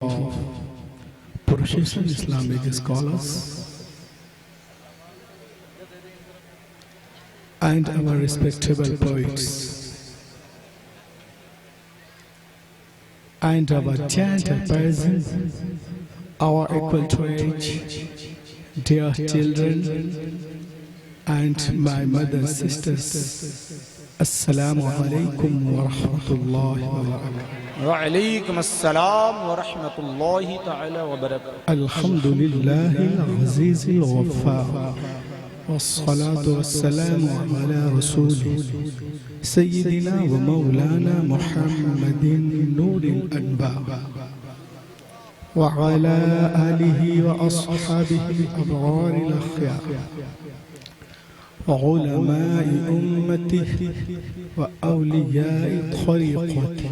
of professional Islamic scholars and our respectable poets and our gentle persons, our equal to age, dear children and my mother's sisters. Assalamu alaikum wa rahmatullahi wa barakatuh. वअलैकुम अस्सलाम व रहमतुल्लाहि तआला व बरकातुहू। अल्हम्दुलिल्लाहिल अज़ीज़िल गफ़्फ़ार वस्सलातु वस्सलामु अला रसूलिही सय्यिदिना व मौलाना मुहम्मदिन नूरिल अनवार व अला आलिहि व अस्हाबिहि अबरारिल अख़यार व उलमाए उम्मतिही व औलियाए तरीक़तिही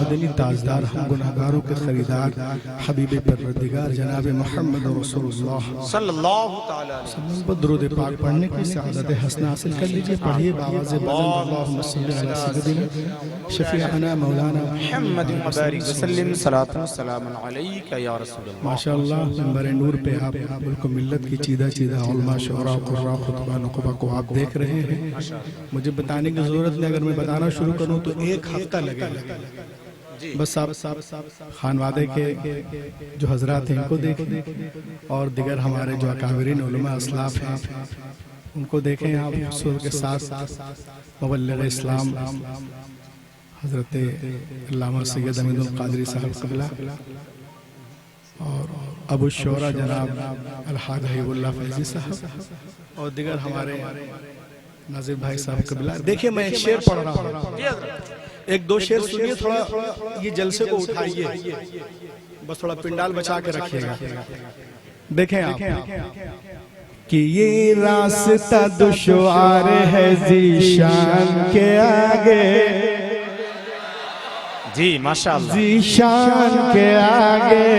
मदनी ताजदार हम गुनाहगारों के खरीदार हबीब परवरदिगार जनाब मोहम्मद रसूलुल्लाह सल्लल्लाहु तआला अलैहि वसल्लम पर दुरूद पाक पढ़ने की सआदत हसना हासिल कर लीजिए। पढ़िए बावाज़ बुलंद अल्लाहुम्मा सल्लि अला सय्यिदिना शफीअना मौलाना मुहम्मद व बारिक वसल्लम सलातु व सलामुन अलैका या रसूलल्लाह। माशाअल्लाह मिंबर नूर पे आप मुल्क मिल्लत की चीदा चीदा उलमा शुरा कुर्रा खुतबा नुकबा को आप देख रहे हैं। मुझे बताने की ज़रूरत नहीं, अगर मैं बताना शुरू करूँ तो एक हफ्ता लगेगा। बस आप खानवादे के जो हजरात हैं इनको देखें और दिगर हमारे जो अकाबरीन उलमा असलाफ हैं उनको देखें आप हुज़ूर के साथ मुबल्लिग़ इस्लाम हज़रत अल्लामा सैयद अमीनुल क़ादरी साहब क़िबला और अबू शोरा जनाब अलहाज हबीबुल्लाह फैज़ी साहब और दिगर हमारे नाज़िर भाई साहब क़िबला। देखिए मैं एक शेर पढ़ रहा हूँ, एक दो शेर सुनिए, थोड़ा ये जलसे को उठाइए, बस थोड़ा पिंडाल बचा के रखिएगा। देखें आप कि ये रास्ता दुश्वार है ज़ीशान के आगे, जी माशाअल्लाह, ज़ीशान के आगे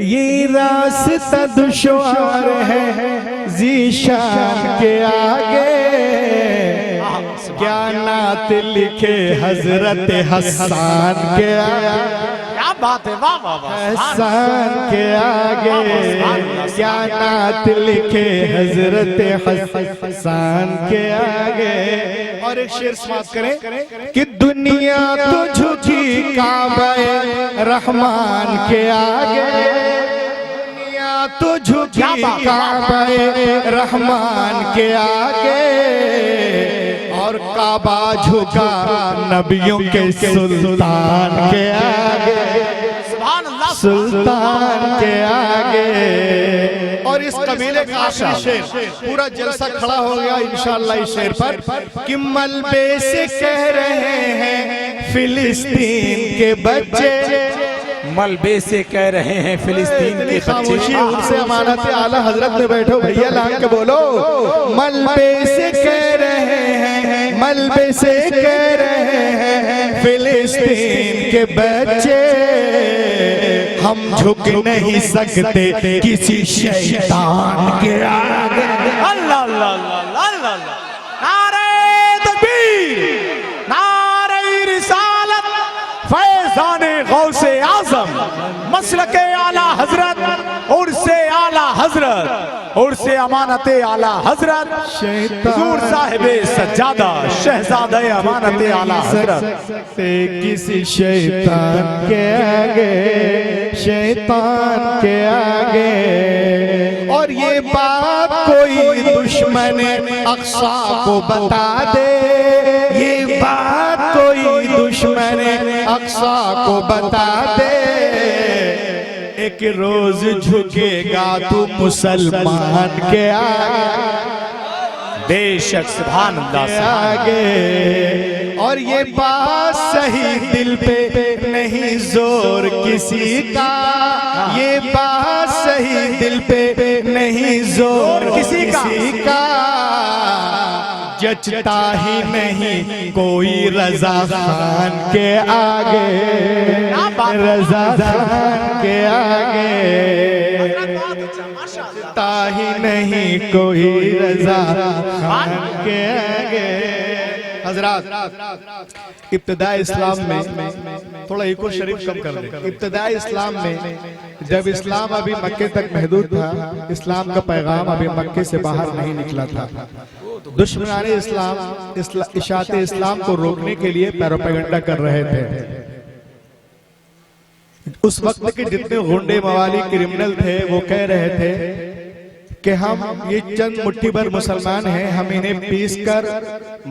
ये रास्ता दुश्वार है ज़ीशान के आगे। क्या नात लिखे हजरत हसन के आगे, क्या बात है, वाह वाह वाह, हसन के आगे क्या नात लिखे हजरत हसन के आगे। और एक शेर समाप्त करें कि दुनिया तो झुकी काबे रहमान के आगे, दुनिया तो झुकी काबे रहमान के आगे और काबा झुका नबियों के सुल्तान के आगे, सुल्तान के आगे। और इस कबीले का आखिरी शेर, पूरा जलसा खड़ा हो गया इंशाअल्लाह इस शेर पर कि मलबे से कह रहे हैं फिलिस्तीन के बच्चे, मलबे से कह रहे हैं फिलिस्तीन के खामोशी उनसे अमानत आला हजरत में बैठो भैया लान के बोलो। मलबे से कह रहे हैं, मलबे से कह रहे हैं फिलिस्तीन के बच्चे, हम झुक नहीं सकते किसी शैतान के आगे। अल्लाह अल्लाह अल्लाह अल्लाह, नारे तकबीर, नारे रिसालत, फैज़ाने गौसे आज़म, मसलके आला हजरत, उर्से आला हजरत, उर्से अमानते आला हजरत, हुज़ूर साहिबे सज्जादा शहजादे अमानते आला हजरत। किसी शैतान के आगे, शैतान के आगे। और ये बात कोई दुश्मन अक्सा को बता दे, ये बात कोई दुश्मन अक्सा को बता दे, एक रोज झुकेगा तू मुसलमान के बेशक सुभान अल्लाह आगे। और ये बात सही दिल पे नहीं जोर किसी का, ये बात सही दिल पे नहीं जोर किसी का, जचता ही नहीं कोई रजा खान के आगे, रजा खान के आगे, जचता ही नहीं कोई रजा खान के आगे। हजरात, इब्तिदा इस्लाम में थोड़ा इको शरीफ कम कर दे। इब्तिदा इस्लाम में जब इस्लाम अभी मक्के तक महदूद था, इस्लाम का पैगाम अभी मक्के से बाहर नहीं निकला था, दुश्मनाने इस्लाम इशाते इस्लाम को रोकने के लिए प्रोपेगेंडा कर रहे थे। उस वक्त के जितने गुंडे मवाली क्रिमिनल थे वो कह रहे थे कि हम ये चंद मुट्ठी भर मुसलमान हैं, हम इन्हें पीस कर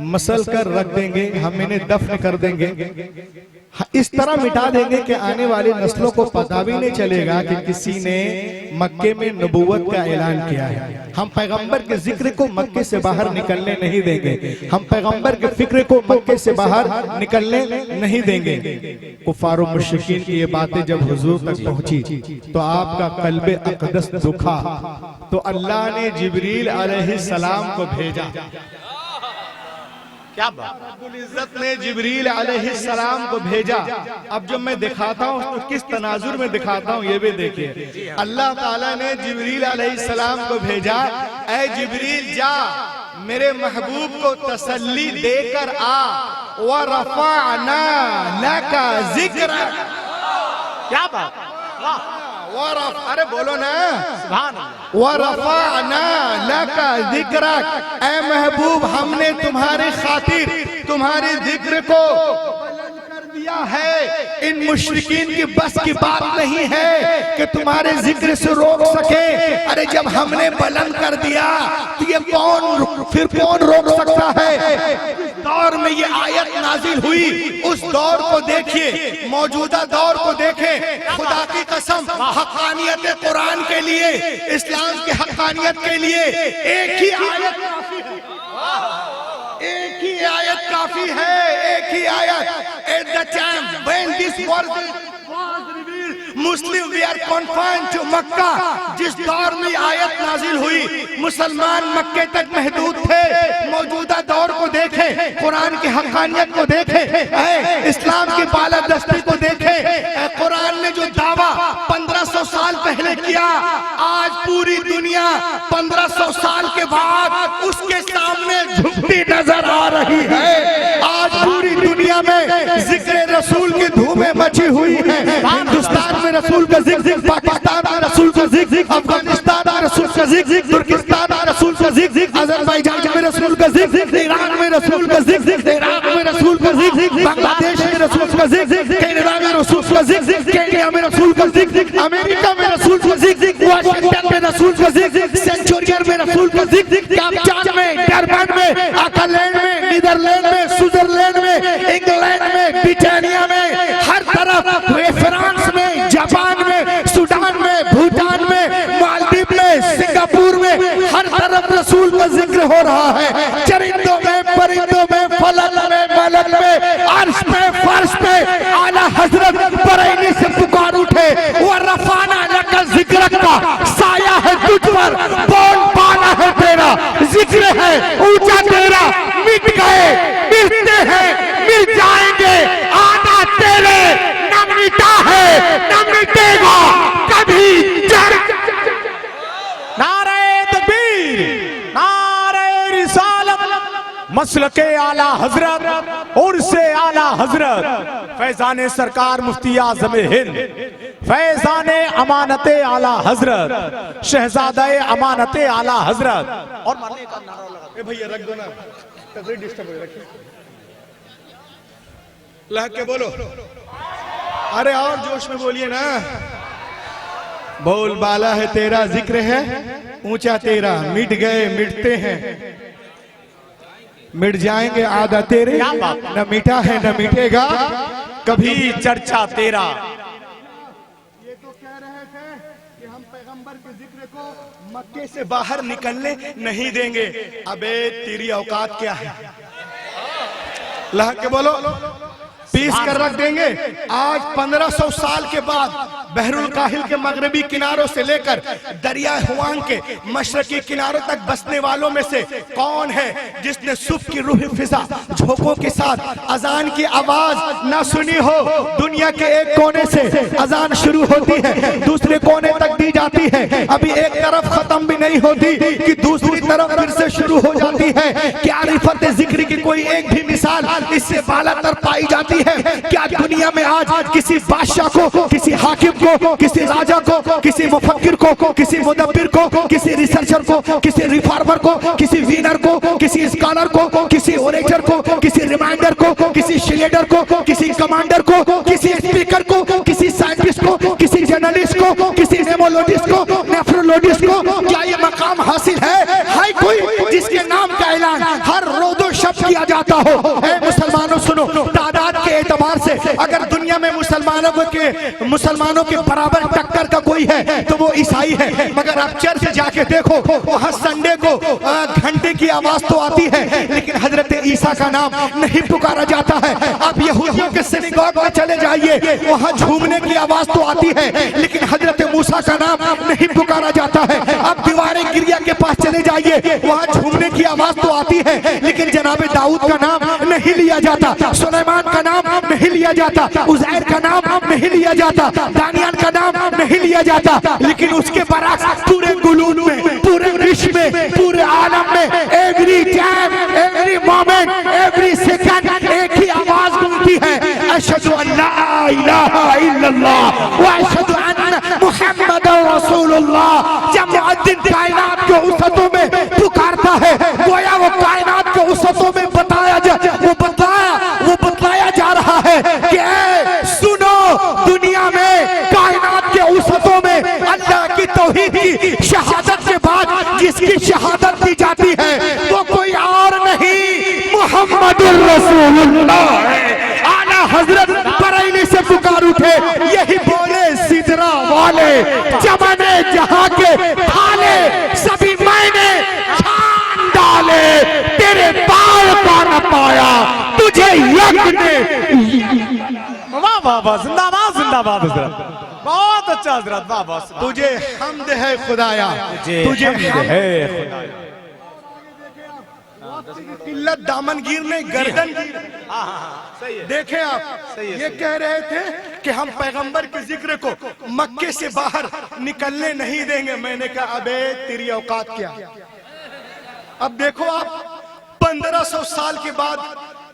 मसल कर रख देंगे, हम इन्हें दफन कर देंगे, इस तरह मिटा देंगे कि आने वाली नस्लों को पता भी नहीं चलेगा कि किसी ने मक्के में नबूवत का ऐलान किया है। हम पैगंबर के जिक्र को मक्के से बाहर निकलने नहीं देंगे, हम पैगंबर के फिक्र को मक्के से बाहर निकलने नहीं देंगे। कुफार और मुश्रिकीन की ये बातें जब हुजूर तक पहुंची तो आपका कल्बे अक़दस दुखा, तो अल्लाह ने जिब्रील अलैहिस्सलाम को भेजा। क्या बात, रब्बुल इज्जत ने जिब्रील अलैहिस्सलाम को भेजा। अब जब मैं दिखाता हूँ तो किस तनाजुर में दिखाता हूँ ये भी देखिए। अल्लाह ताला ने जिब्रील अलैहिस्सलाम को भेजा, ऐ जिब्रील जा मेरे महबूब को तसल्ली देकर आ, व रफ़अना लका ज़िक्रा। क्या बात, अरे बोलो ना, सुभान व रफ़अना लका ज़िक्रक, ऐ महबूब हमने तुम्हारे खातिर तुम्हारे जिक्र को बुलंद कर दिया है। इन मुश्रिकीन की बस की बात नहीं है कि तुम्हारे जिक्र से रोक सके। अरे जब हमने बुलंद कर दिया तो ये फिर कौन रोक सकता है। दौर में ये आयत नाजिल हुई, उस दौर को देखिए, मौजूदा दौर को देखें। खुदा की कसम, हक़ानियत कुरान के लिए, इस्लाम की हक़ानियत के लिए एक ही आयत काफी है, एक ही आयत काफी है, एक ही आयत। At the time when this was revealed, Muslim we are confined to Makkah। जिस दौर में आयत नाजिल हुई मुसलमान मक्के तक महदूद थे। मौजूदा दौर को देखें, कुरान की हक़ानियत को देखें, इस्लाम की बालादस्ती को देखें। कुरान ने जो दावा 1500 साल पहले किया, आज पूरी दुनिया 1500 साल के बाद उसके सामने झुकती नजर आ रही है। आज पूरी दुनिया में जिक्र रसूल की धूमें मची हुई है। हिंदुस्तान में रसूल का जिक्र, पाकिस्तान में रसूल का जिक्र, अफगानिस्तान में रसूल का जिक्र, तुर्किस्तान में रसूल का जिक्र, अज़रबैजान में रसूल का जिक्र, ईरान में रसूल का जिक्र, इराक में रसूल का जिक्र, बांग्लादेश में रसूल का जिक्र, कनाडा में रसूल का जिक्र, केन्या में रसूल का जिक्र, अमेरिका में रसूल का जिक्र, वाशिंगटन में रसूल का जिक्र, सेंचुरियन में रसूल का जिक्र, कैप्टन में, डरबन में, आकलैंड में, नीदरलैंड में, स्विट्जरलैंड में, इंग्लैंड में, ब्रिटानिया में, हर तरफ, फ्रांस में, जापान में, सूडान में, भूटान में, मालदीव में, सिंगापुर में, हर तरफ रसूल का जिक्र हो रहा है। चरिंदों में, परिंदों में, फलक में, मलक में, अर्श पे, फर्श पे आला हजरत बरैनी से पुकार उठे, वो रफ़अना लका ज़िक्रक का साया है तुझ पर, बोल पाना है तेरा, जिक्र है ऊंचा तेरा, मिट गए मिटते हैं मिट जाएंगे, आना तेरे न मिटा है न मिटेगा कभी। नारे तकबीर, नारे रिसालत, मसलके आला हजरत और से आला हजरत फैजान सरकार मुफ्ती आज़म हिंद, फैजान अमानत आला हजरत, शहजादा अमानत आला हजरत। और मरने का नारा लगा भैया रख दो ना, तकरीर डिस्टर्ब हो रखी, लहक के बोलो। अरे और जोश में बोलिए ना। बोल बाला है तेरा, जिक्र है ऊंचा तेरा, मिट गए मिटते हैं मिट जाएंगे आधा तेरे, न मिटा है न मिटेगा कभी चर्चा तेरा। ये तो कह रहे थे कि हम पैगंबर के जिक्र को मक्के से बाहर निकलने नहीं देंगे। अबे तेरी औकात क्या है? ला के बोलो, पीस कर रख देंगे। आज 1500 साल के बाद बहरुल काहिल के मगरबी किनारों से लेकर दरिया हुआंग के मशरकी किनारों तक बसने वालों में से कौन है जिसने सुबह की रूह फिजा झोंकों के साथ अजान की आवाज ना सुनी हो? दुनिया के एक कोने से अजान शुरू होती है, दूसरे कोने तक दी जाती है, अभी एक तरफ खत्म भी नहीं होती कि दूसरी तरफ फिर से शुरू हो जाती है। क्या रिफत जिक्र की कोई एक भी मिसाल इससे बालातर पाई जाती है? क्या दुनिया में आज किसी बादशाह को, किसी हाकिम को, किसी राजा को, किसी मुफक्किर को, किसी मुदब्बिर को, किसी रिसर्चर को, किसी रिफॉर्मर को, किसी विनर को, किसी स्कॉलर को, किसी ओरेटर को, किसी रिमाइंडर को, किसी शिलेडर को, किसी कमांडर को, किसी स्पीकर को, किसी साइंटिस्ट को, किसी जर्नलिस्ट को, किसी नेमोलॉजिस्ट को, नेफ्रोलॉजिस्ट को क्या ये मकाम हासिल है? हाय कोई जिसके नाम का ऐलान हर रोज़ शब्द किया जाता हो? ऐ मुसलमानों सुनो, तादाद के एतबार से अगर दुनिया में मुसलमानों के बराबर टक्कर का कोई है तो वो ईसाई है। मगर आप चर्च जाके देखो, वहाँ संडे को घंटे की आवाज तो आती है लेकिन हजरत ईसा का नाम नहीं पुकारा जाता है। आप यहूदियों के सिनेगॉग में चले जाइए, वहाँ झूमने की आवाज तो आती है लेकिन हजरत मूसा का नाम नहीं पुकारा जाता है। आप दीवारे गिरिया के पास चले जाइए, वहाँ झूमने की आवाज तो आती है लेकिन जनाबे दाऊद का नाम नहीं लिया जाता, सुलेमान का नाम नहीं लिया जाता, उज़ैर का नाम नहीं लिया जाता, दानियाल का नाम नहीं लिया जाता। लेकिन उसके बरअक्स पूरे गुलून में, पूरे विश्व में, पूरे आलम में every time, every moment, every second एक ही आवाज गूंजती है, अशहदु अल्ला इलाहा इल्लल्लाह व अशहदु अन्ना मुहम्मदुर रसूलुल्लाह। जब मुअद्दिन कायनात के वसतों में पुकारता है, गोया वो कायनात के वसतों में वो बतलाया जा रहा है कि सुनो, दुनिया में कायनात के वसतों में अल्लाह की तौहीद की शहादत के बाद जिसकी शहादत दी जाती है वो कोई और नहीं, मुहम्मदुर रसूलुल्लाह है। आला हजरत बरेली से पुकार उठे, यही बोले सिदरा वाले, जमाने जहां के थाले सभी मैंने छान डाले, तेरे बाल का न पाया तुझे यज्ञ ने। वाह वाह वाह, जिंदाबाद जिंदाबाद हजरत, बहुत अच्छा हजरत, वाह वाह। तुझे हम्द है खुदाया, तुझे हम्द है खुदाया। किल्लत दामनगीर ने गर्दन देखे आप, ये कह रहे थे कि हम पैगंबर के जिक्र को मक्के से बाहर निकलने नहीं देंगे। मैंने कहा अबे तेरी औकात क्या? अब देखो आप 1500 साल के बाद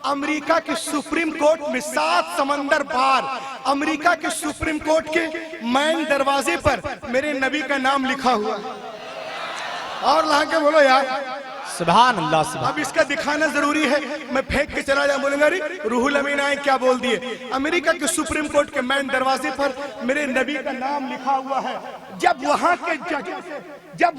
अमेरिका के सुप्रीम कोर्ट में 7 समंदर पार अमेरिका के सुप्रीम कोर्ट के मैन दरवाजे पर मेरे नबी का नाम लिखा हुआ, और ला के बोलो यार सुभान अल्लाह सुभान। अब इसका दिखाना जरूरी है, मैं फेंक के चला जाऊं, बोलेंगे अरे रूहुल अमीन आए क्या बोल दिए। अमेरिका के सुप्रीम कोर्ट के मैन दरवाजे पर मेरे नबी का नाम लिखा हुआ है। जब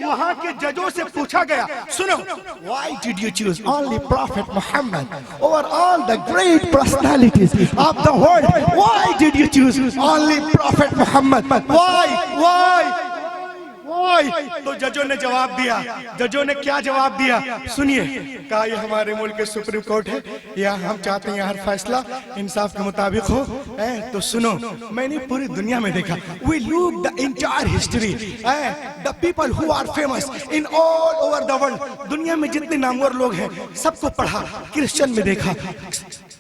वहां के जजों से पूछा गया, सुनो, why did you choose only Prophet Muhammad over all the great personalities of the world? Why did you choose only Prophet Muhammad? Why? तो जजों ने जवाब दिया, जजों ने क्या जवाब दिया सुनिए। कहा ये हमारे मुल्क के सुप्रीम कोर्ट है, यहाँ हम चाहते हैं हर फैसला इंसाफ के मुताबिक हो। तो सुनो, मैंने पूरी दुनिया में देखा, we look the entire history, the people who are famous in all over the world, दुनिया में जितने नामवर लोग हैं सबको पढ़ा, क्रिश्चियन में देखा,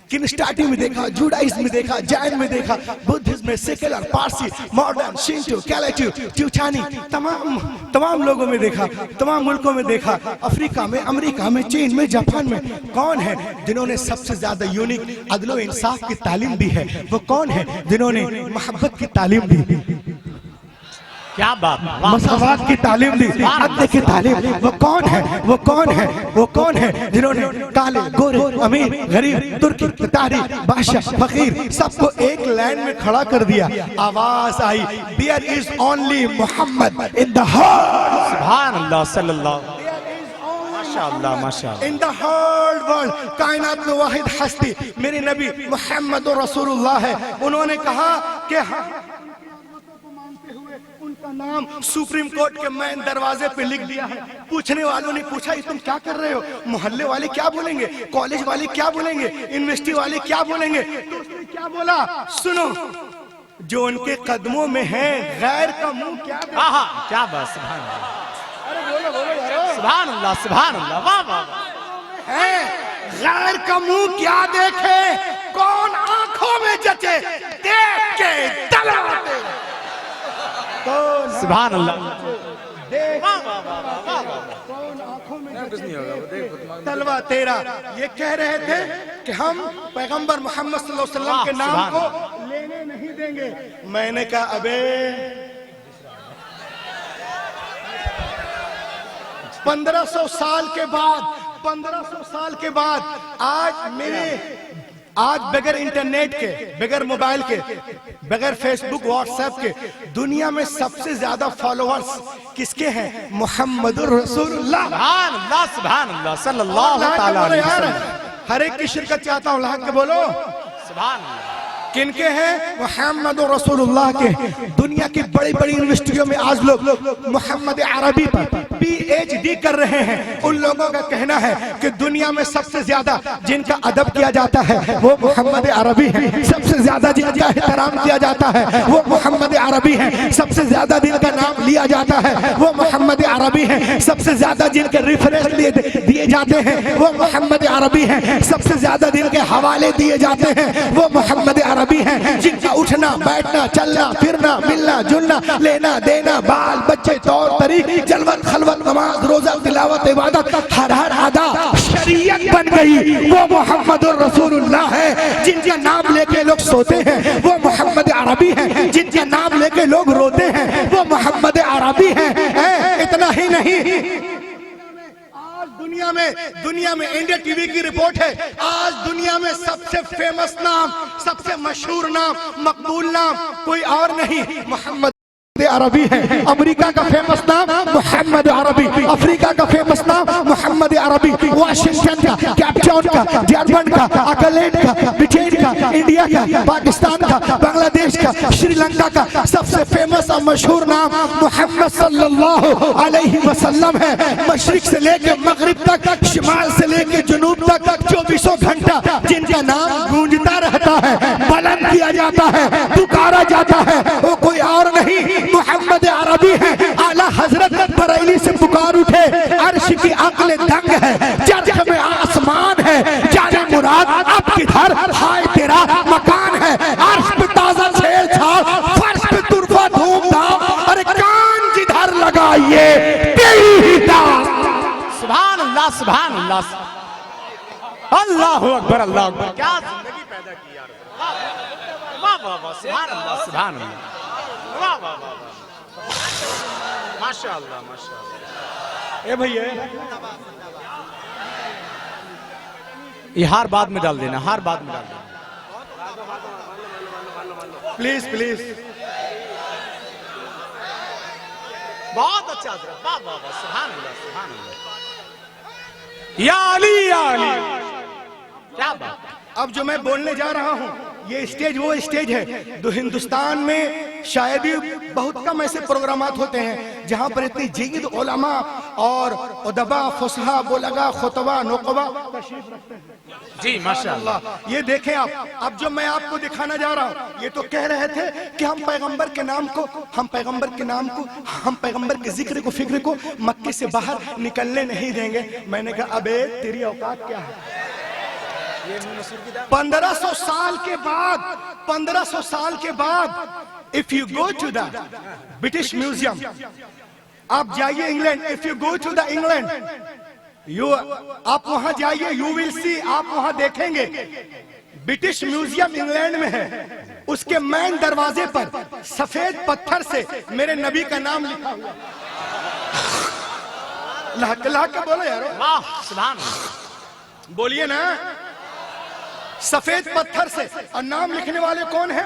किनिस्टाटी में देखा, जुडाइज्म में देखा, जैन में देखा, बुद्धिज्म में, सेकुलर, पारसी, मॉडर्न, शिंटो, कैलेटिव, ट्यूटानी, तमाम लोगों में देखा, तमाम मुल्कों में देखा, अफ्रीका में, अमेरिका में, चीन में, जापान में। कौन है जिन्होंने सबसे ज्यादा यूनिक अदलो इंसाफ की तालीम दी है? वो कौन है जिन्होंने मोहब्बत की तालीम दी, क्या बात, मसावात की तालीम दी, अदल की तालीम? वो कौन है जिन्होंने काले, गोरे, अमीर, गरीब, तुर्की, तारी, बादशाह, फकीर सबको एक लाइन में खड़ा कर दिया। आवाज आई, there is only Muhammad in the heart. सुभान अल्लाह सल्लल्लाहु, माशाअल्लाह माशाअल्लाह। इन द होल वर्ल्ड, कायनात में वाहिद हस्ती मेरे नबी मोहम्मद रसूलुल्लाह है। उन्होंने कहा कि उनका नाम सुप्रीम कोर्ट के मैन दरवाजे पे लिख दिया है। पूछने वालों ने पूछा ये तुम क्या कर रहे हो, मोहल्ले वाले क्या बोलेंगे, कॉलेज वाले क्या बोलेंगे, यूनिवर्सिटी वाले क्या बोलेंगे? तो उसने क्या बोला सुनो, जो उनके कदमों में है गैर का मुंह क्या देखे? क्या बात, सुभान अल्लाह, अरे बोलो बोलो यारो, सुभान अल्लाह, सुभान अल्लाह, वाह वाह। है गैर का मुंह क्या देखे, कौन आंखों में जचे, देख के तलवाते, सुभान अल्लाह, कौन आंखों में तलवा तेरा। ये कह रहे थे कि हम पैगंबर मोहम्मद सल्लल्लाहु अलैहि वसल्लम के नाम को लेने नहीं देंगे। मैंने कहा अबे 1500 साल के बाद, 1500 साल के बाद आज बगैर इंटरनेट के, बगैर मोबाइल के, बगैर फेसबुक व्हाट्सएप के दुनिया में सबसे ज्यादा फॉलोअर्स किसके हैं? मोहम्मदुर रसूलुल्लाह। सुभान अल्लाह, सुभान अल्लाह, सल्लल्लाहु तआला अलैहि वसल्लम। हर एक की शिरकत चाहता हूँ, लाख के बोलो सुभान अल्लाह। किनके हैं? मोहम्मदुर रसूलुल्लाह के। दुनिया की बड़ी बड़ी यूनिवर्सिटियों में आज लोग मोहम्मद अरबी पर PhD कर रहे हैं। उन लोगों का कहना है कि दुनिया में सबसे ज्यादा जिनका अदब किया जाता है वो मोहम्मद अरबी है, सबसे ज्यादा जिनका एहतराम किया जाता है वो मोहम्मद अरबी है, सबसे ज्यादा जिनका नाम लिया जाता है वो मोहम्मद अरबी है, सबसे ज्यादा जिनके रेफरेंस दिए जाते हैं वो मोहम्मद अरबी है, सबसे ज्यादा जिनके हवाले दिए जाते हैं वो मोहम्मद अरबी है, जिनका उठना बैठना चलना फिरना मिलना जुलना लेना देना बाल बच्चे तौर तरीके जलवत खलवत नमाज रोजा तिलावत इबादत हर हर अदा शरीयत बन गई वो मोहम्मदुर रसूलुल्लाह है। जिनका नाम लेके लोग सोते हैं वो मोहम्मद अरबी है, जिनका नाम लेके लोग रोते हैं वो मोहम्मद अरबी है। इतना ही नहीं, दुनिया में इंडिया टीवी की रिपोर्ट है, आज दुनिया में सबसे फेमस नाम, सबसे मशहूर नाम, मकबूल नाम कोई और नहीं, मोहम्मद अरबी है। अमेरिका का फेमस नाम मोहम्मद अरबी, अफ्रीका का फेमस नाम मोहम्मद अरबी, वाशिंगटन का, कैपटाउन का, जर्मन का, ऑकलैंड का, ब्रिटेन का, इंडिया का, पाकिस्तान का, बांग्लादेश का, श्रीलंका का सबसे फेमस और मशहूर नाम मोहम्मद सल्लल्लाहु अलैहि वसल्लम है। मशरिक से लेकर मगरिब तक, शिमाल से लेकर जुनूब तक 24 घंटा जिनका नाम गूंजता रहता है, बुलंद किया जाता है, पुकारा जाता है, वो कोई और नहीं मोहम्मद अरबी है। आला हजरत बरेली से पुकार उठे, अर्श की अक्ल दंग है, चर्च में आसमान है, जाने मुराद अब किधर हाय तेरा मकान है, अर्श पे ताजा छेड़छाड़, फर्श पे तुरफा धूमधाम, अरे कान जिधर लगाइए तेरी ही दास। सुभान अल्लाह, सुभान अल्लाह, अल्लाहु अकबर, अल्लाहु अकबर। क्या जिंदगी पैदा की यार, वाह वाह वाह, सुभान अल्लाह, सुभान अल्लाह, वाह वाह वाह, माशाअल्लाह माशाअल्लाह। ए भैया ये हार बाद में डाल देना, हार बाद में डाल देना प्लीज प्लीज। बहुत अच्छा हजरत, वाह वाह वाह, सुभान अल्लाह, सुभान अल्लाह। या अली या अली, क्या बात। अब जो मैं बोलने जा रहा हूँ ये स्टेज वो स्टेज है जो हिंदुस्तान में शायद ही बहुत कम ऐसे प्रोग्रामात होते हैं जहाँ पर इतनी जीद उलमा और उदबा फुसहा बुलगा खुतबा नुकबा तशरीफ रखते हैं। जी माशाअल्लाह। ये देखें आप, अब जो मैं आपको दिखाना जा रहा हूँ, ये तो कह रहे थे कि हम पैगंबर के नाम को, हम पैगंबर के जिक्र को फिक्र को मक्के से बाहर निकलने नहीं देंगे। मैंने कहा अबे तेरी औकात क्या है? 1500 साल के बाद, 1500 साल के बाद if you go to the British museum, आप जाइए England, if you go to the England, आप वहां जाइए, यू विल सी, आप वहां देखेंगे ब्रिटिश म्यूजियम इंग्लैंड में है, उसके मेन दरवाजे पर सफेद पत्थर से मेरे नबी का नाम लिखा हुआ। ला के बोलो यार, वाह सुभान अल्लाह, बोलिए ना, सफेद पत्थर से। और नाम लिखने वाले कौन है?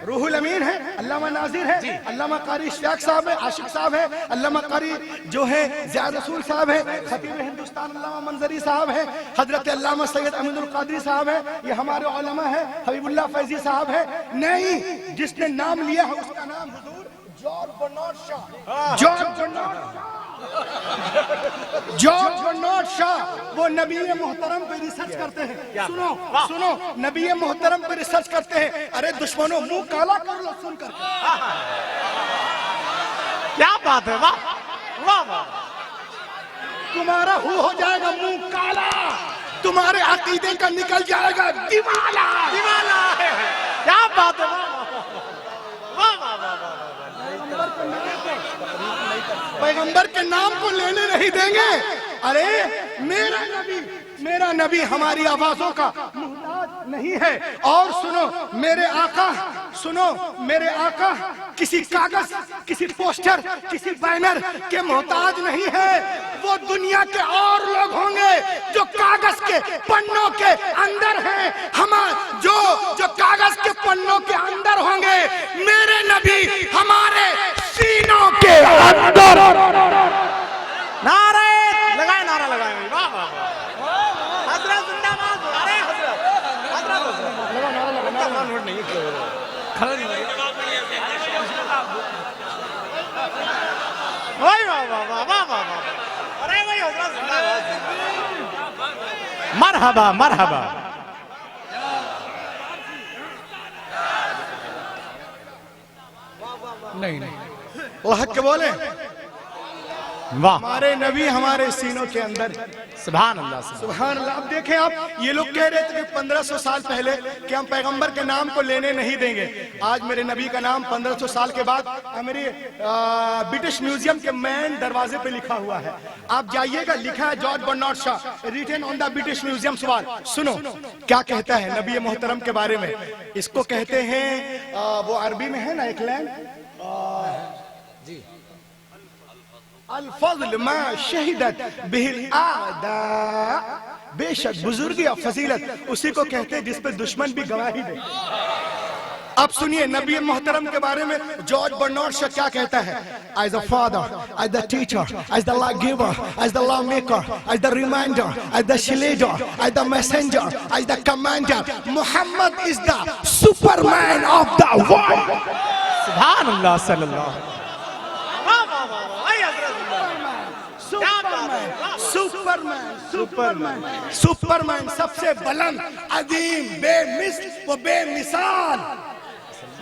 रूहुल अमीन है, अल्लामा नाजिर है, अल्लामा कारी इश्तियाक साहब है, आशिक साहब है, अल्लामा कारी जो है ज़ियाद रसूल साहब है, खतीब हिंदुस्तान अल्लामा मंजरी साहब है, हजरत अल्लामा सैयद अमीनुल कादरी साहब है, ये हमारे उलमा है, हबीबुल्लाह फैजी साहब है। नहीं, जिसने नाम लिया है उसका नाम हुजूर जॉर्ज बर्नार्ड शॉ वो नबी मोहतरम पे रिसर्च करते हैं। सुनो सुनो, नबी मोहतरम पे रिसर्च करते हैं। अरे दुश्मनों, मुंह काला कर लो सुनकर। क्या बात है, वाह वाह वाह। तुम्हारा हो जाएगा मुंह काला, तुम्हारे अकीदे का निकल जाएगा दिवाला। दीवाना है, क्या बात है, वाह वाह वाह वाह। पैगंबर के नाम को लेने नहीं देंगे। अरे मेरा नबी हमारी आवाजों का मुहताज नहीं है। और सुनो मेरे आका किसी कागज, किसी पोस्टर, किसी बैनर के मोहताज नहीं है। वो दुनिया के और लोग होंगे जो कागज के पन्नों के अंदर हैं। जो कागज के पन्नों के अंदर होंगे, मेरे नबी हमारे सीनों के अंदर। नारे लगाए, नारा लगाए, वाह वाह वाह। हजरत जिंदाबाद, अरे हजरत लगा नारा लगा, नोट नहीं खड़ा नहीं। वाह वाह वाह वाह वाह वाह। अरे भाई हजरत जिंदाबाद, मरहबा मरहबा। नहीं वो हक के बोले, वाह, हमारे नबी हमारे सीनों के अंदर। सुभान अल्लाह, सुभान अल्लाह। अब देखें आप, ये लोग कह रहे थे कि 1500 साल पहले कि हम पैगंबर के नाम को लेने नहीं देंगे। आज मेरे नबी का नाम 1500 साल के बाद हमारे ब्रिटिश म्यूजियम के मेन दरवाजे पे लिखा हुआ है। आप जाइएगा, लिखा है George Bernard Shaw, written on the British museum wall. सुनो क्या कहता है नबी मोहतरम के बारे में। इसको कहते हैं, वो अरबी में है ना एक लाइन, अल-फज़्ल मा शहिदत बिहिल आदा, बेशक बुजुर्गी और फजीलत उसी को कहते हैं जिस पे दुश्मन भी गवाही दे। अब सुनिए नबी मोहतरम के बारे में जॉर्ज बर्नार्ड शॉ क्या कहता है। As a father, as the teacher, as the life giver, as the law maker, as the reminder, as the leader, as the messenger, as the commander, Muhammad is the superman of the world. सुभान अल्लाह सल्लल्लाहु। Superman सबसे बुलंद, अजीम, बेमिसल, वो बेमिसाल।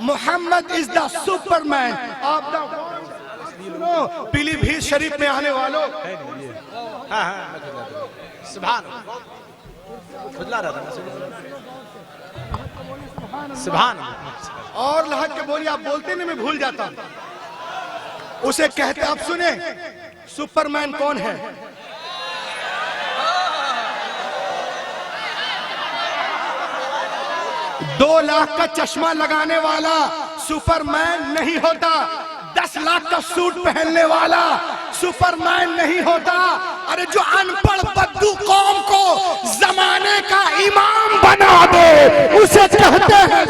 Muhammad is the superman of the world. Pilibhit Sharif में आने वालों, सुभान सुभान। और लहक के बोलिए, आप बोलते नहीं, मैं भूल जाता हूं। उसे कहते, आप सुने सुपरमैन कौन है। 2 लाख का चश्मा लगाने वाला सुपरमैन नहीं होता। 10 लाख का सूट पहनने वाला सुपरमैन नहीं होता। अरे जो अनपढ़ बद्दू कौम को जमाने का इमाम बना दे, उसे कहते हैं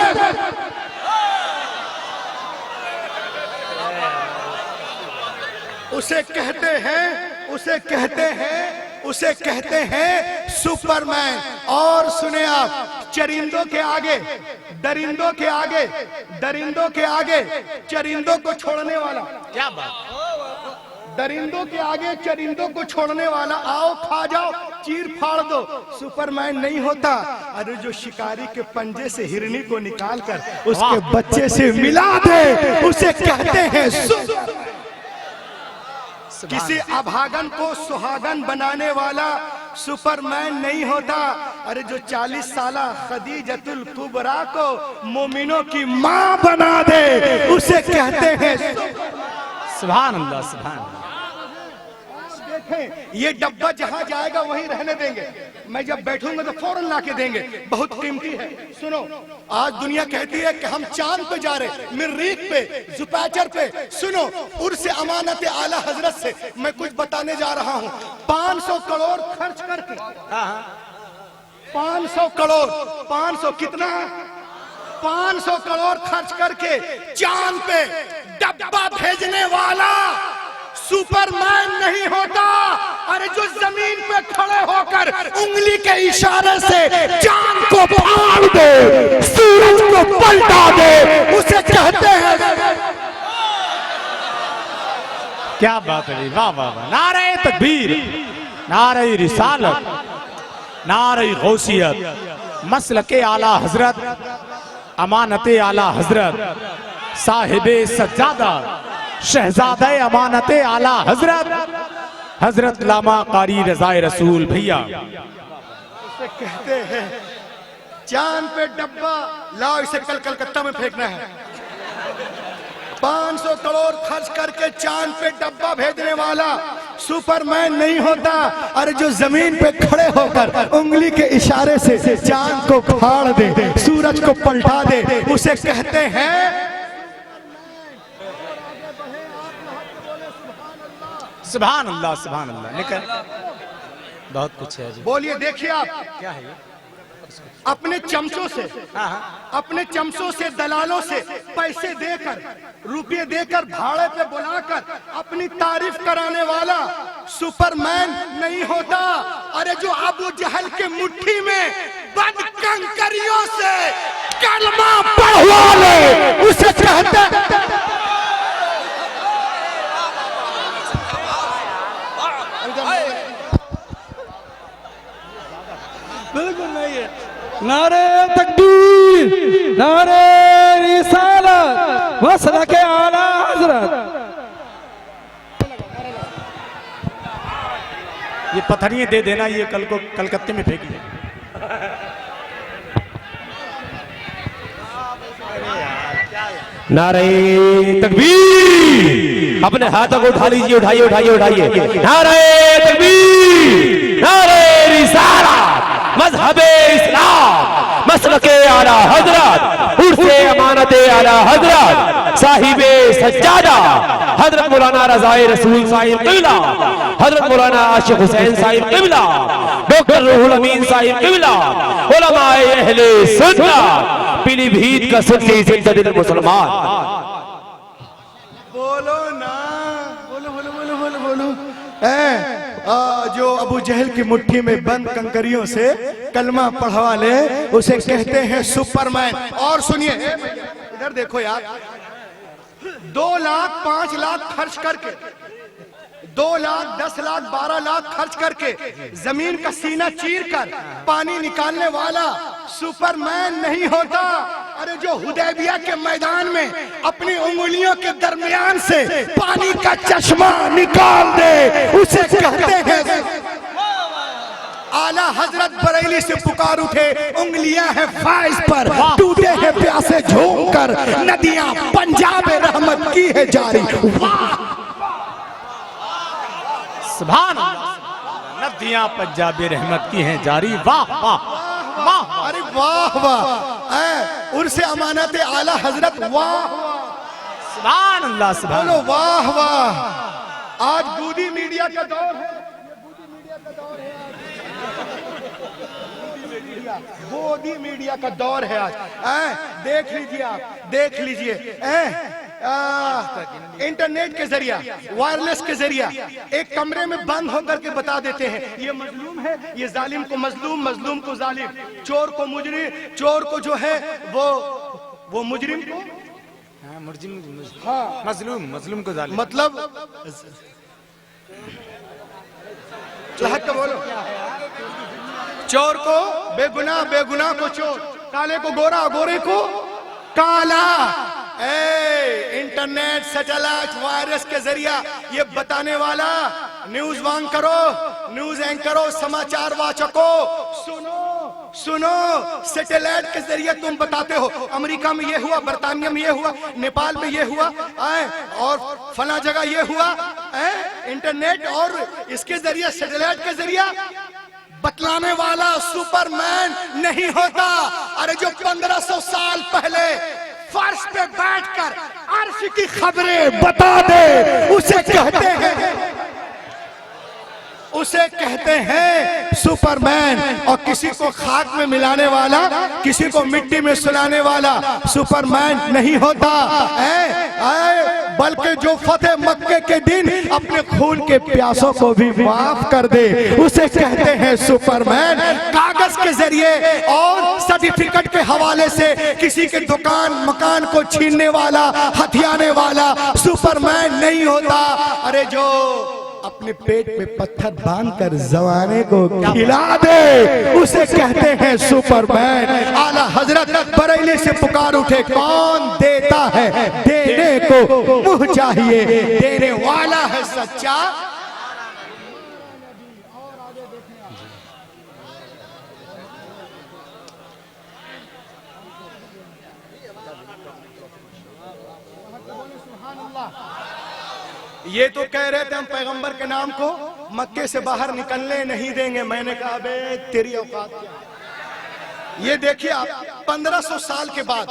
उसे कहते हैं सुपरमैन। और सुने आप, चरिंदों के आगे, दरिंदों के आगे चरिंदों को छोड़ने वाला। क्या बात। दरिंदों के आगे चरिंदों को छोड़ने वाला, आओ खा जाओ, चीर फाड़ दो, सुपरमैन नहीं होता। अरे जो शिकारी के पंजे से हिरनी को निकाल कर उसके बच्चे से मिला दे, उसे कहते हैं सुपरमैन। किसी अभागन को सुहागन बनाने वाला सुपरमैन नहीं होता। अरे जो 40 साला खदीजतुल कुबरा को मोमिनों की मां बना दे, उसे कहते हैं सुभान अल्लाह, सुभान। देखें, ये डब्बा जहां जाएगा वहीं रहने देंगे। मैं जब बैठूंगा तो फौरन लाके देंगे, बहुत कीमती है। सुनो, आज दुनिया कहती है कि हम चांद पे जा रहे, मरीख पे, जुपिटर पे। सुनो, उर्स अमानत आला हजरत से मैं कुछ बताने जा रहा हूं। 500 करोड़ खर्च करके, 500 करोड़, 500 कितना, 500 करोड़ खर्च करके चांद पे डब्बा भेजने वाला सुपरमैन नहीं होता। अरे जो जमीन पे खड़े होकर उंगली के इशारे से चांद को फाड़ दे, सूरज को पलटा दे, उसे कहते हैं क्या बात है, वाह वाह वाह। नारे तकबीर, नारे रिसालत, नारे गौसियत, मसलके आला हजरत, अमानते आला हजरत, साहिबे सज्जादा, शहजादे अमानते आला हजरत, हजरत लामा कारी रजाए रसूल भैया। उसे कहते हैं चांद पे डब्बा लाओ, इसे कल कलकत्ता में फेंकना है। 500 करोड़ खर्च करके चांद पे डब्बा भेजने वाला सुपरमैन नहीं होता। अरे जो जमीन पे खड़े होकर उंगली के इशारे से चांद को फाड़ दे, सूरज को पलटा दे, उसे कहते हैं सुभान अल्लाह, सुभान अल्लाह। निकल, बहुत कुछ है जी। बोलिए, देखिए आप क्या है ये? अपने चमचों से, अपने चमचों से, दलालों से पैसे देकर, रुपये देकर, भाड़े पे बुलाकर अपनी तारीफ कराने वाला सुपरमैन नहीं होता। अरे जो अबू जहल के मुट्ठी में बंद कंकरियों से कलमा पढ़वा ले, उसे कहते बिल्कुल नहीं है। नारे तकबीर, नारे रिसालत, मसलके आला हजरत। ये पत्थरियां दे देना, ये कल को कलकत्ते में फेंक दे। नारे तकबीर, अपने हाथों को उठा लीजिए, उठाइए उठाइए उठाइए। नारे तकबीर, नारे रिसालत, मजहबे इस्लाम, मसलके आला हजरत, उर्से अमानते आला हजरत, साहिबे सज्जादा, हजरत मौलाना रजाए रसूल साहिब किबला, हजरत मौलाना आशिक हुसैन साहिब किबला, डॉक्टर रूहुल अमीन साहिब किबला, उलमाए अहले सुन्नत, पीलीभीत का सुन्नी जिंददिल मुसलमान। बोलो ना, बोलो बोलो बोलो बोलो बोलो। जो अबू जहल की मुट्ठी में बंद कंकरियों से कलमा पढ़वा ले, उसे कहते हैं सुपरमैन। और सुनिए, इधर देखो यार, 2 लाख 5 लाख खर्च करके, 2 लाख 10 लाख 12 लाख खर्च करके जमीन का सीना चीर कर पानी निकालने वाला सुपरमैन नहीं होता। अरे जो हुदैबिया के मैदान में अपनी उंगलियों के दरमियान से पानी का चश्मा निकाल दे, उसे कहते हैं आला हजरत बरेली से पुकार उठे, उंगलियां हैं फाइज पर, टूटे हैं प्यासे झूम कर, नदियां पंजाब रहमत की है जारी। सुभान अल्लाह, नदियां पंजाबी रहमत की हैं जारी। वाह वाह वाह, अरे वाह वाह। उर्से अमानत आला हजरत, वाह सुभान अल्लाह, सुभान बोलो वाह वाह। आज गोदी मीडिया का दौर है, गोदी मीडिया का दौर है आज। देख लीजिए आप, देख लीजिए, इंटरनेट के जरिया, वायरलेस के जरिया एक कमरे में बंद होकर के बता देते हैं ये मजलूम है, ये जालिम को मजलूम, मजलूम को जालिम, चोर को मुजरिम, चोर को जो है वो मुजरिम को, हाँ मजलूम, मजलूम को जालिम, मतलब लहक का बोलो, चोर को बेगुनाह, बेगुनाह को चोर, काले को गोरा, गोरे को काला। इंटरनेट, सैटेलाइट, वायरस के जरिया ये बताने वाला न्यूज वांग करो, न्यूज एंकरो, समाचार वाचको, सुनो सुनो, सैटेलाइट के जरिए तुम बताते हो अमेरिका में ये हुआ, बर्तानिया में ये हुआ, नेपाल में ये हुआ, और फला जगह ये हुआ। इंटरनेट और इसके जरिए, सैटेलाइट के जरिए बतलाने वाला सुपरमैन नहीं होता। अरे जो 1500 साल पहले फर्श पे बैठकर अर्श की खबरें बता दे, उसे कहते हैं, उसे कहते हैं सुपरमैन। और किसी को खाक में मिलाने वाला, किसी को मिट्टी में सुलाने वाला सुपरमैन नहीं होता है, बल्कि जो फतेह मक्के के दिन अपने खून के प्यासों को भी माफ कर दे उसे कहते हैं सुपरमैन। कागज के जरिए और सर्टिफिकेट के हवाले से किसी के दुकान मकान को छीनने वाला, हथियाने वाला सुपरमैन नहीं होता। अरे जो अपने पेट पे पत्थर बांधकर जवाने को खिला दे उसे कहते हैं सुपरमैन। आला हजरत बरेली से पुकार उठे, कौन देता है देने को मुंह चाहिए, देने वाला है सच्चा। ये तो कह रहे थे हम पैगंबर के नाम को मक्के से बाहर निकलने नहीं देंगे। मैंने कहा बे तेरी औकात क्या है? ये देखिए आप 1500 साल के बाद,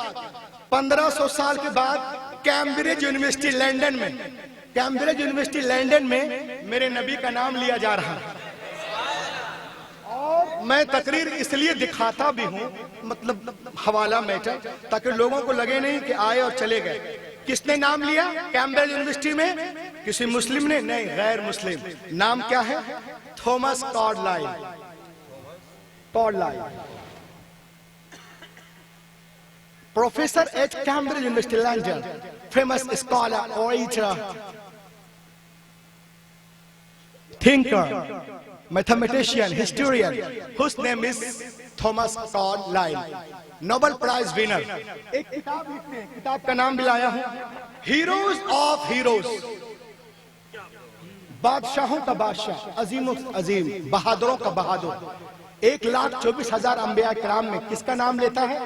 1500 साल के बाद कैम्ब्रिज यूनिवर्सिटी लंदन में, कैम्ब्रिज यूनिवर्सिटी लंदन में मेरे नबी का नाम लिया जा रहा है। और मैं तकरीर इसलिए दिखाता भी हूँ, मतलब हवाला मैटर, ताकि लोगों को लगे नहीं कि आए और चले गए। किसने नाम लिया कैम्ब्रिज यूनिवर्सिटी में? किसी मुस्लिम ने नहीं, गैर मुस्लिम। नाम क्या है? Thomas Carlyle. Carlyle professor at Cambridge university London, famous scholar, orator, thinker, mathematician, historian, whose name is Thomas Carlyle, Nobel Prize winner। एक किताब लिखते हैं, किताब का नाम भी लाया हूं, हीरोज ऑफ हीरोज, बादशाहों का बादशाह, अजीम अजीम, बहादुरों का बहादुर। 1,24,000 अंबिया किराम में किसका नाम लेता है?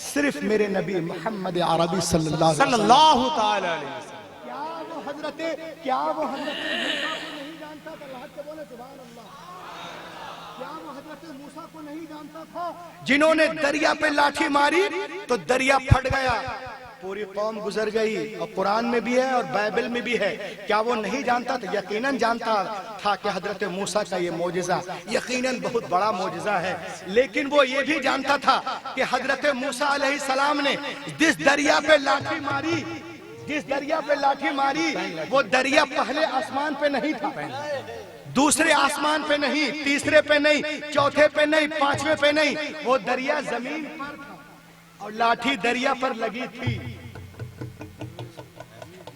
सिर्फ मेरे नबी मोहम्मद अरबी सल्लल्लाहु ताला अलैहि वसल्लम। क्या वो हजरत नहीं जानता था? अल्लाह के बोले सुभान अल्लाह। क्या वो हजरत मूसा को नहीं जानता था? जिन्होंने दरिया पे लाठी मारी तो दरिया फट गया, पूरी कौम गुजर गई। और कुरान में भी है और बाइबल में भी है। क्या वो नहीं जानता था? यकीनन जानता था कि हजरत मूसा का ये मौजिजा यकीनन बहुत बड़ा मौजिजा है। लेकिन वो ये भी जानता था कि हजरत मूसा अलैहिस्सलाम ने जिस दरिया पे लाठी मारी, जिस दरिया पे लाठी मारी, वो दरिया पहले आसमान पे नहीं था, दूसरे आसमान पे नहीं, तीसरे पे नहीं, चौथे पे नहीं, पांचवे पे नहीं, वो दरिया जमीन पर था और लाठी दरिया पर लगी थी।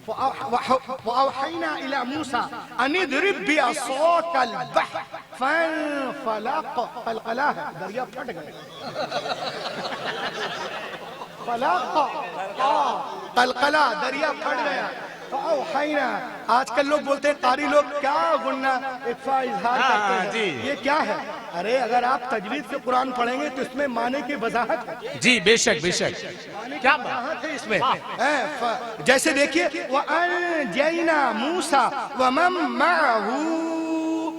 फ़अवहैना इला मूसा अन इज़रिब बिअसाकल बहर फंफलक, फलकला है, दरिया फट गया। कलकला, दरिया फट गया। आजकल लोग बोलते हैं कारी लोग क्या गुन्ना इत्फा इजहार करते हैं, ये क्या है? अरे अगर आप तजवीज से कुरान पढ़ेंगे तो इसमें माने की वजाहत है। जी बेशक बेशक, क्या वजाहत है इसमें? जैसे देखिए वअनजैना मूसा वमन मअहू,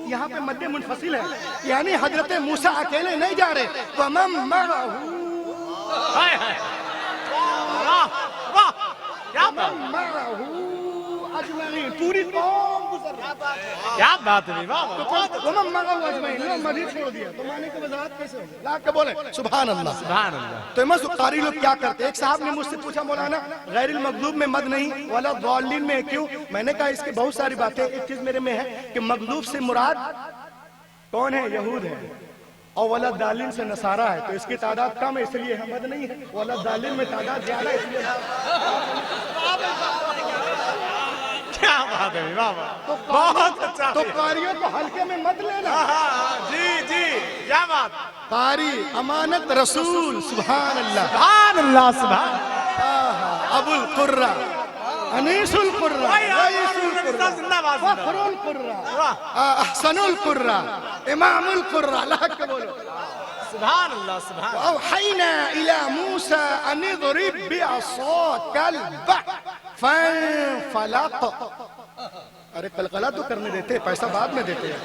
यहाँ पे मध्य मुनफसिल है, यानी हजरत मूसा अकेले नहीं जा रहे, वमन मअहू, पूरी कौम गुजर रही है। क्या बात है? मजीद छोड़ दिया तो माने की वजाहत कैसे होगी? ला के बोले सुभान अल्लाह, सुभान अल्लाह। तो मस्त कारी लोग क्या करते? एक साहब ने मुझसे पूछा, मौलाना गैरिल मगलूब में मद नहीं वाला दौलिन में क्यों? मैंने कहा इसकी बहुत सारी बातें। एक चीज मेरे में है कि मगलूब से मुराद कौन है? यहूद है, और वाला दालिन से नसारा है, तो इसकी तादाद कम है इसलिए हमद नहीं है। वाला दालिन में तादाद ज्यादा है इसलिए। क्या बात है बाबा, तो बहुत अच्छा। तो कारियों को हल्के में मत लेना। जी जी, क्या बात। कारी अमानत रसूल, सुभान अल्लाह, सुभान अल्लाह, सुभान। अबुल कुर्रा, अनीसुल कुर्रा, फखरुल कुर्रा, अहसनुल कुर्रा, इमामुल कुर्रा। अल्लाह के बोलो सुभान अल्लाह, सुभान। औहैना इला मूसा अन इज़रिब बिअसाकल बहर फंफलक। अरे कलकला तो करने देते, पैसा बाद में देते हैं।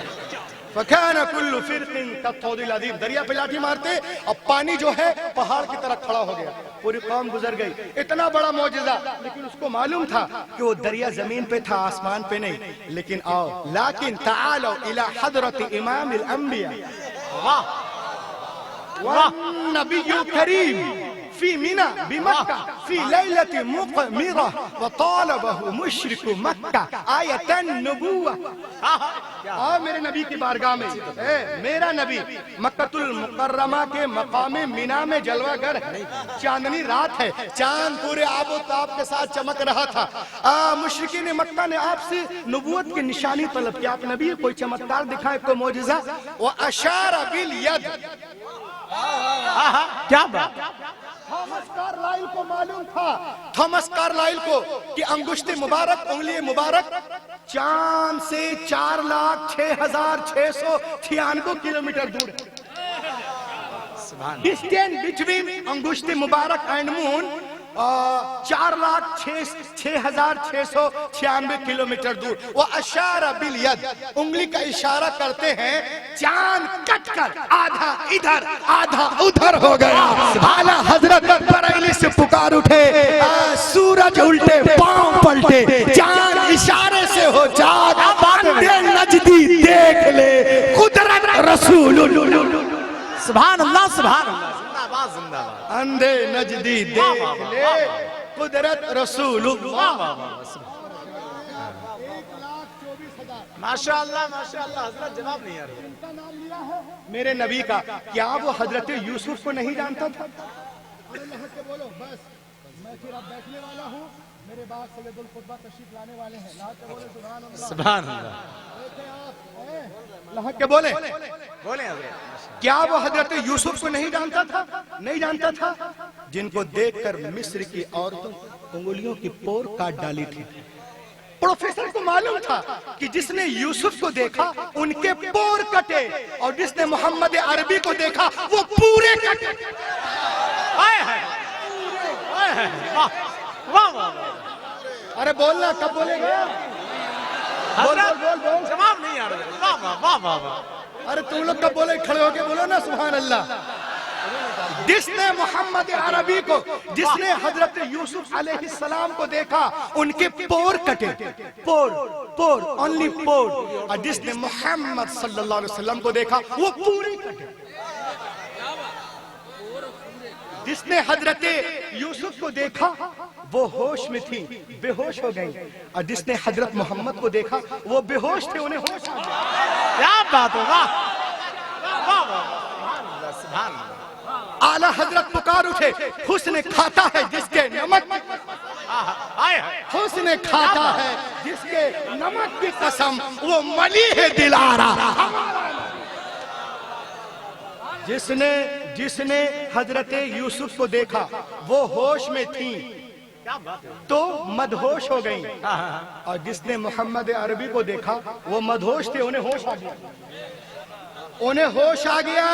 फकाना कुल्लु फिरकिन कत्तौदिल अदीम, दरिया पे लाठी मारते और पानी जो है पहाड़ की तरह खड़ा हो गया, पूरी कौम गुजर गई। इतना बड़ा मौजज़ा, लेकिन उसको मालूम था कि वो दरिया जमीन पे था, आसमान पे नहीं। लेकिन आओ, लाकिन तालो इला हदरत इमामिल अंबिया व नबिय्युल करीम फी मिना बिमक्का फी लैलति मुक़मिरा व तालबहु मुशरिकु मक्का आयतन नबुव्वा। आओ मेरे नबी की बारगाह में, मेरा नबी मक्कतुल मुकर्रमा के मकामे मिना में जलवागर है, चांदनी रात है, चांद पूरे आबो ताब के साथ चमक रहा था। मुशरिकीन मक्का ने आपसे नबूवत की निशानी तलब किया, आप नबी कोई चमत्कार दिखाए, कोई मौजज़ा। व अशारा बिल यद, क्या बात। थॉमस कार्लाइल को मालूम था, थॉमस कार्लाइल को, कि अंगुष्ठ मुबारक, उंगली मुबारक चांद से 4,06,696 किलोमीटर दूर है। डिस्टेंस बिटवीन अंगुष्ठ मुबारक एंड मून 4,06,696 किलोमीटर दूर। वो अशारा बिल यद, उंगली का इशारा करते हैं, चांद कटकर आधा इधर आधा उधर हो गया। आला हजरत बरेली से पुकार उठे, सूरज उल्टे पांव पलटे, चांद इशारे से हो जाग, अंधे नजदी देख ले कुदरत रसूल। सुभान अल्लाह, सुभान अल्लाह, जिंदाबाद जिंदाबाद। अंधे नजदी देख ले कुदरत रसूलुल्लाह। माशाअल्लाह माशाअल्लाह, हजरत जवाब नहीं आ रहा। मेरे नबी का क्या वो हजरत यूसुफ को नहीं जानता था? बोलो बस, मैं फिर अब बैठने वाला हूँ, मेरे बाद सैयदुल खुतबा तशरीफ लाने वाले हैं। सुभान अल्लाह, के बोले बोले हजरत। क्या वो हजरत यूसुफ को नहीं जानता था? नहीं जानता था, जिनको देखकर मिस्र की औरतों उंगलियों की पोर काट डाली थी। प्रोफेसर को मालूम था कि जिसने यूसुफ को देखा उनके पोर कटे, और जिसने मोहम्मद अरबी को देखा वो पूरे कटे। अरे बोलना, कब बोलेगा? बोल बोल बोल बोल, जवाब नहीं आ रहा। वाह वाह वाह वाह वाह। अरे तुम लोग कब बोले? खड़े होके बोलो ना सुभान अल्लाह। जिसने मोहम्मद अरबी को, जिसने हजरत यूसुफ अलैहिस्सलाम को देखा उनके पोर कटे, पोर पोर ओनली पोर, और जिसने मोहम्मद सल्लल्लाहु अलैहि वसल्लम को देखा वो पूरे कटे। जिसने हजरत यूसुफ को देखा वो होश में थी, बेहोश हो गई, और जिसने हजरत मोहम्मद को देखा वो बेहोश थे, उन्हें होश आ गया। क्या बात होगा। सुभान अल्लाह। आला हजरत पुकार उठे, हुस्न खाता है जिसके नमक, हुस्न खाता है जिसके नमक की कसम, वो मली है दिलारा। जिसने जिसने हजरत यूसुफ को देखा वो होश में थी तो मदहोश हो गई, और जिसने मोहम्मद अरबी को देखा वो मदहोश थे, उन्हें होश आ गया, उन्हें होश आ गया।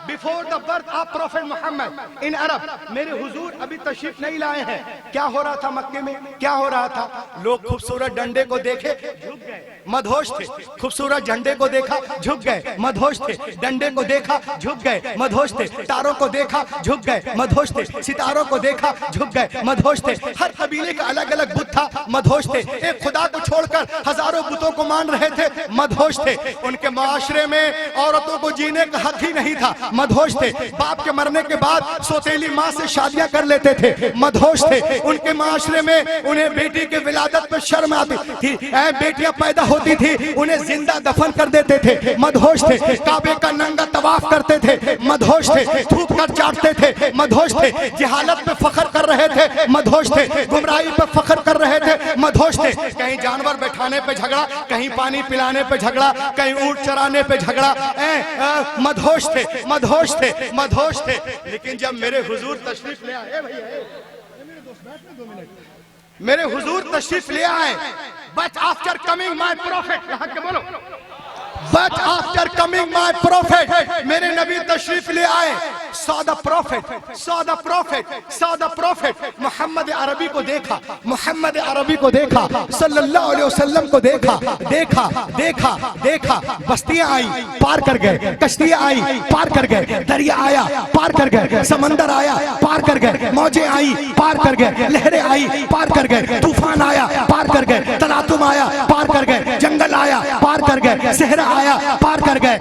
Before the birth of prophet Muhammad in Arab, मेरे हुजूर अभी तशरीफ नहीं लाए हैं। क्या हो रहा था मक्के में? क्या हो रहा था? लोग खूबसूरत डंडे को देखे झुक गए, मदहोश थे। खूबसूरत झंडे को देखा झुक गए, मदहोश थे। डंडे को देखा झुक गए, मदहोश थे। तारों को देखा झुक गए, मदहोश थे। सितारों को देखा झुक गए, मदहोश थे। हर कबीले का अलग अलग बुत था, मदहोश थे। एक खुदा को छोड़कर हजारों बुतों को मान रहे थे, मदहोश थे। उनके माशरे में औरतों को जीने का हक ही नहीं था, मदहोश थे। बाप के मरने के बाद सौतेली माँ से शादियां कर लेते थे, मदहोश थे। उनके माशरे में उन्हें बेटी के विलादत पर शर्म आती थी, बेटियां पैदा होती थी उन्हें जिंदा दफन कर देते थे, मदहोश थे। काबे का नंगा तवाफ करते थे, मदहोश थे। थूक कर चाटते थे, मदहोश थे। जहालत पे फख्र कर रहे थे, मदहोश थे। गुमराही पे फख्र कर रहे थे, मदहोश थे। कहीं जानवर बैठाने पे झगड़ा, कहीं पानी पिलाने पे झगड़ा, कहीं ऊंट चराने पे झगड़ा, मदहोश थे, मदहोश थे, मदहोश थे। लेकिन जब मेरे हुजूर तशरीफ ले आए, मेरे हुजूर तशरीफ ले आए, but after coming my prophet, यहाँ के बोलो, but after coming coming my prophet, मेरे नबी तशरीफ ले आए। Saw the prophet, saw the prophet, saw the prophet. Mohammed अरबी को देखा, मोहम्मद अरबी को देखा, सल्लल्लाहु अलैहि वसल्लम को देखा, देखा देखा देखा। बस्तियां आई, पार कर गए, कश्तियां आई, पार कर गए, दरिया आया, पार कर गए, समंदर आया, पार कर गए, मौजें आई, पार कर गए, लहरें आई, पार कर गए, तूफान आया, पार कर गए, तलातुम आया, पार कर गए, जंगल आया, पार कर गए, सहरा आया, पार कर गए,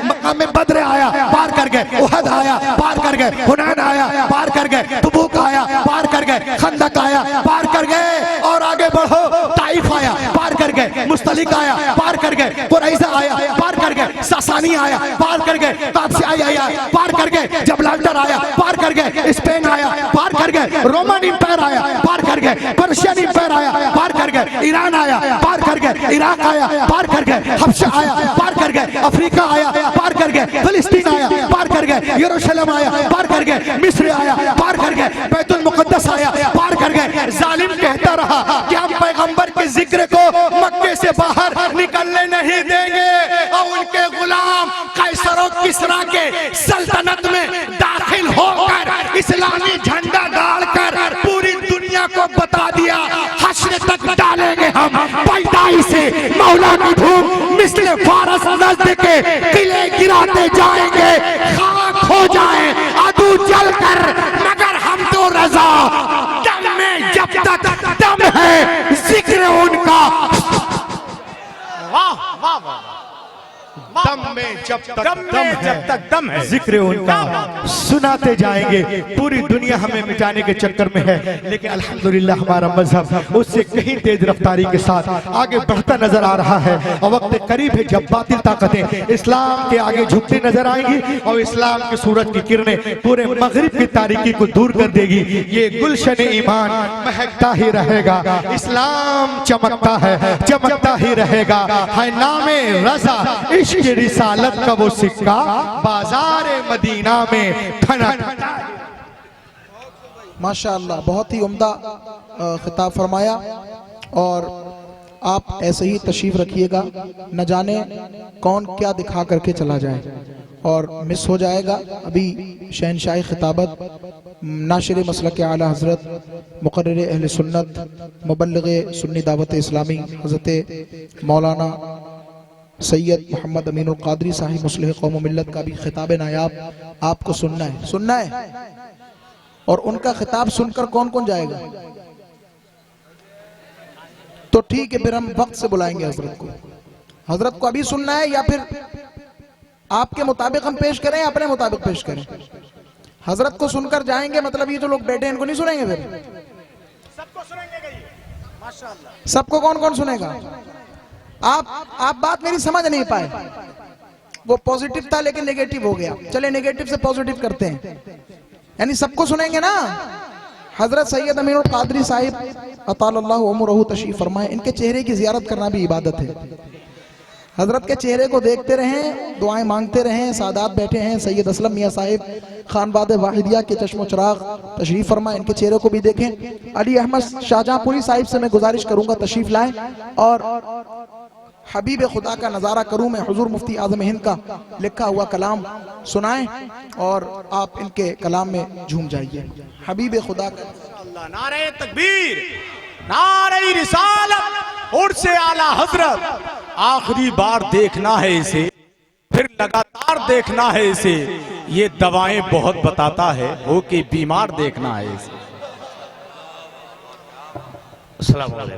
मकाम बद्र आया, पार कर गए, उहद आया, पार कर गए, हुनैन आया, पार कर गए, तबूक आया, पार कर गए, खंदक आया, पार कर गए। और आगे बढ़ो, ताइफ आया, पार कर गए, मुस्तलिक आया, पार कर गए, कुरैज़ा आया, पार कर गए, सासानी आया, पार कर गए, कादसिया आया, पार कर गए, जबलाल्टर आया, पार कर गए, स्पेन आया, पार कर गए, रोमन इंपायर आया, पार कर गए, पर्शियन इंपायर आया, पार कर गए, ईरान आया, पार कर गए, इराक आया, पार कर गए, हबशा आया, पार कर गए, अफ्रीका आया, पार कर गए, फिलिस्तीन आया, पार कर गए, यरूशलेम आया, पार कर गए, मिस्र आया, पार कर गए, बैतुल मुकद्दस आया, पार कर गए। जालिम कहता रहा कि हम पैगंबर के जिक्र को मक्के से बाहर निकलने नहीं देंगे, और उनके गुलाम कैसर और किसरा के सल्तनत में दाखिल होकर इस्लामी झंडा गाड़कर पूरी दुनिया को बता दिया, हश्र तक डालेंगे हम पैदाइश से मौला की धूम मिस्र फारस नज़द के किले गिराते जाएंगे, खाक हो जाए अदू जलकर, मगर हम तो रजा, दम में जब तक दम है जिक्र उनका, वाह वाह वाह, दम में जब तक दम है जिक्र उनका सुनाते जाएंगे। पूरी दुनिया हमें मिटाने के चक्कर में है, लेकिन अल्हम्दुलिल्लाह हमारा मजहब उससे कहीं तेज रफ्तारी के साथ आगे बढ़ता नजर आ रहा है। और वक्त करीब है जब बातिल ताकतें इस्लाम के आगे झुकती नजर आएंगी, और इस्लाम की सूरज की किरणें पूरे मगरिब की तारीकी को दूर कर देगी। ये गुलशन ईमान महकता ही रहेगा, इस्लाम चमकता है, चमकता ही रहेगा। है नामे रजा इश्क रिसालत का वो सिक्का बाजार मदीना में खनकता है। माशाअल्लाह, बहुत ही उम्दा खिताब फरमाया। और आप ऐसे ही तशरीफ रखिएगा, न जाने कौन क्या दिखा करके चला जाए और मिस हो जाएगा। अभी शहनशाह खिताबत नाशिर मसलक आला हज़रत मुक़र्रिर अहले सुन्नत मुबल्लिग़ सुन्नी दावत इस्लामी हज़रत मौलाना सैयद मोहम्मद अमीनुल क़ादरी साहिब मुस्लिह कौम व मिल्लत का भी खिताब नायाब आपको सुनना है, सुनना है। और उनका खिताब सुनकर कौन कौन जाएगा? तो ठीक है, फिर हम वक्त से बुलाएंगे हजरत को। हजरत को अभी सुनना है या फिर आपके मुताबिक हम पेश करें, अपने मुताबिक पेश करें? हजरत को सुनकर जाएंगे, मतलब ये जो लोग बैठे हैं इनको नहीं सुनेंगे? फिर सबको सुनेंगे, माशाअल्लाह। सबको कौन कौन सुनेगा? आप बात मेरी समझ नहीं पाए। वो पॉजिटिव था लेकिन नेगेटिव हो गया। चले नेगेटिव से पॉजिटिव करते हैं, यानी सबको सुनेंगे ना। हजरत सैयद अमीनुल क़ादरी साहिब अतालल्लाहु उमरहु तशरीफ फरमाए, इनके चेहरे की जियारत करना भी इबादत है। हजरत के चेहरे को देखते रहें, दुआएं मांगते रहें। सादात बैठे हैं, सैयद असलम मियाँ साहिब खानबाद वाहिदिया के चश्मो चिराग तशरीफ फरमाए, इनके चेहरे को भी देखें। अली अहमद शाहजहांपुरी साहिब से मैं गुजारिश करूंगा तशरीफ लाएं और हबीब खुदा का नज़ारा करूं मैं, हुजूर मुफ्ती आज़म हिंद का लिखा हुआ कलाम सुनाएं और आप इनके कलाम में झूम जाइए। हबीब खुदा का नारे तकबीर, नारे रिसालत, उर्से आला हजरत। आखिरी बार देखना है इसे, फिर लगातार देखना है इसे। ये दवाएं बहुत बताता है, हो कि बीमार देखना है इसे। अस्सलाम वालेकुम।